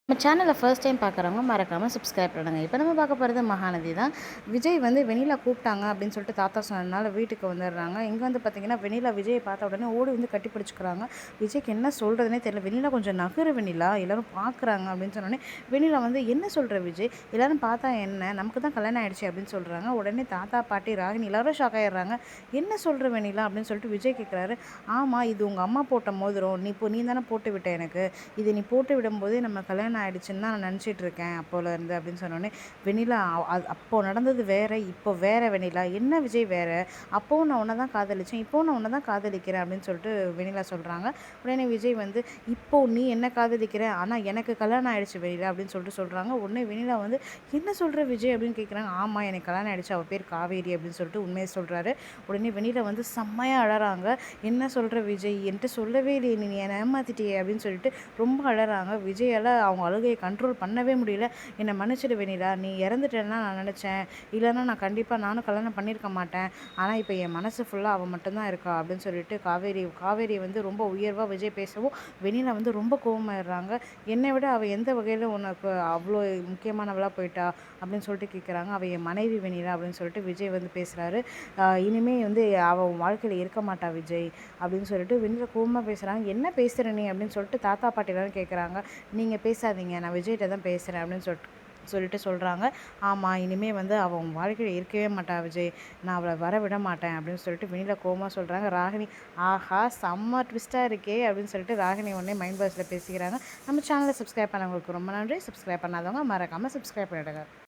நம்ம சேனலில் first time பார்க்குறவங்க மறக்காமல் சப்ஸ்கிரைப் பண்ணுங்க. இப்போ நம்ம பார்க்க போகிறது மகாநதி தான். விஜய் வந்து வெண்ணிலா கூப்பிட்டாங்க அப்படின்னு சொல்லிட்டு தாத்தா சொன்னதுனால வீட்டுக்கு வந்துடுறாங்க. இங்கே வந்து பார்த்தீங்கன்னா வெண்ணிலா விஜயை பார்த்த உடனே ஓடி வந்து கட்டி பிடிச்சிக்கிறாங்க. விஜய்க்கு என்ன சொல்கிறதுனே தெரியல. வெண்ணிலா கொஞ்சம் நகரு வெண்ணிலா, எல்லாரும் பார்க்குறாங்க அப்படின்னு சொன்னோடனே வெண்ணிலா வந்து என்ன சொல்கிற விஜய், எல்லாரும் பார்த்தா என்ன, நமக்கு தான் கல்யாணம் ஆயிடுச்சு அப்படின்னு சொல்கிறாங்க. உடனே தாத்தா பாட்டி ராகினி எல்லாரும் ஷாக் ஆயிடுறாங்க. என்ன சொல்கிற வெண்ணிலா அப்படின்னு சொல்லிட்டு விஜய் கேட்குறாரு. ஆமாம், இது உங்கள் அம்மா போட்ட மோதிரம், நீ தானே போட்டு விட்ட எனக்கு, இது நீ போட்டு விடும்போதே நம்ம கல்யாணம் ஆயிடுச்சுன்னு தான் நான் நினச்சிட்டு இருக்கேன் அப்போலேருந்து அப்படின்னு சொன்னோடனே வெண்ணிலா அப்போது நடந்தது வேற, இப்போ வேற வெண்ணிலா, என்ன விஜய் வேற, அப்போவும் நான் உன்னை தான் காதலிச்சேன், இப்போவும் நான் உன்னை தான் காதலிக்கிறேன் அப்படின்னு சொல்லிட்டு வெண்ணிலா சொல்கிறாங்க. உடனே விஜய் வந்து இப்போ நீ என்ன காதலிக்கிற, ஆனால் எனக்கு கல்யாணம் ஆயிடுச்சு வெண்ணிலா அப்படின்னு சொல்லிட்டு சொல்கிறாங்க. உடனே வெண்ணிலா வந்து என்ன சொல்கிற விஜய் அப்படின்னு கேட்குறாங்க. ஆமாம், எனக்கு கல்யாணம் ஆயிடுச்சு, அவள் பேர் காவேரி அப்படின்னு சொல்லிட்டு உண்மையை சொல்கிறாரு. உடனே வெண்ணிலா வந்து செம்மையாக அழறாங்க. என்ன சொல்கிற விஜய், என்கிட்ட சொல்லவே இல்லையே, நீ என்னை ஏமாத்திட்டியே அப்படின்னு சொல்லிட்டு ரொம்ப அழறாங்க. விஜயால் அவங்க அழுகையை கண்ட்ரோல் பண்ணவே முடியல. என்னை மன்னிச்சிடு வெண்ணிலா, நீ இறந்துட்டேன்னா நான் நினச்சேன், இல்லைன்னா நான் கண்டிப்பாக நானும் கல்யாணம் பண்ணியிருக்க மாட்டேன், ஆனால் இப்போ என் மனசு ஃபுல்லாக அவள் மட்டும்தான் இருக்கா அப்படின்னு சொல்லிட்டு காவேரி வந்து ரொம்ப உயர்வாக விஜய் பேசவும் வெண்ணிலா வந்து ரொம்ப கோவமாயிடுறாங்க. என்னை விட அவள் எந்த வகையில் உனக்கு அவ்வளோ முக்கியமானவளாக போயிட்டா அப்படின்னு சொல்லிட்டு கேட்குறாங்க. அவள் என் மனைவி வெண்ணிலா அப்படின்னு சொல்லிட்டு விஜய் வந்து பேசுகிறாரு. இனிமே வந்து அவள் உன் வாழ்க்கையில் இருக்க மாட்டா விஜய் அப்படின்னு சொல்லிட்டு வெண்ணிலா கோவமாக பேசுகிறாங்க. என்ன பேசுகிற நீ அப்படின்னு சொல்லிட்டு தாத்தா பாட்டி எல்லாரும் கேட்குறாங்க. நீங்கள் பேசாதீங்க, நான் விஜய்கிட்ட தான் பேசுகிறேன் அப்படின்னு சொல்லிட்டு சொல்கிறாங்க. ஆமாம், இனிமேல் வந்து அவள் உன் வாழ்க்கையில் இருக்கவே மாட்டா விஜய், நான் அவளை வர விட மாட்டேன் அப்படின்னு சொல்லிட்டு வெண்ணிலா கோவமாக சொல்கிறாங்க. ராகினி ஆஹா செம்ம ட்விஸ்ட்டாக இருக்கே அப்படின்னு சொல்லிட்டு ராகினி உடனே மைண்ட் பாக்ஸில் பேசிக்கிறாங்க. நம்ம சேனலை சப்ஸ்கிரைப் பண்ணவங்களுக்கு ரொம்ப நன்றி. சப்ஸ்கிரைப் பண்ணாதவங்க மறக்காமல் சப்ஸ்கிரைப் பண்ணிவிடுங்க.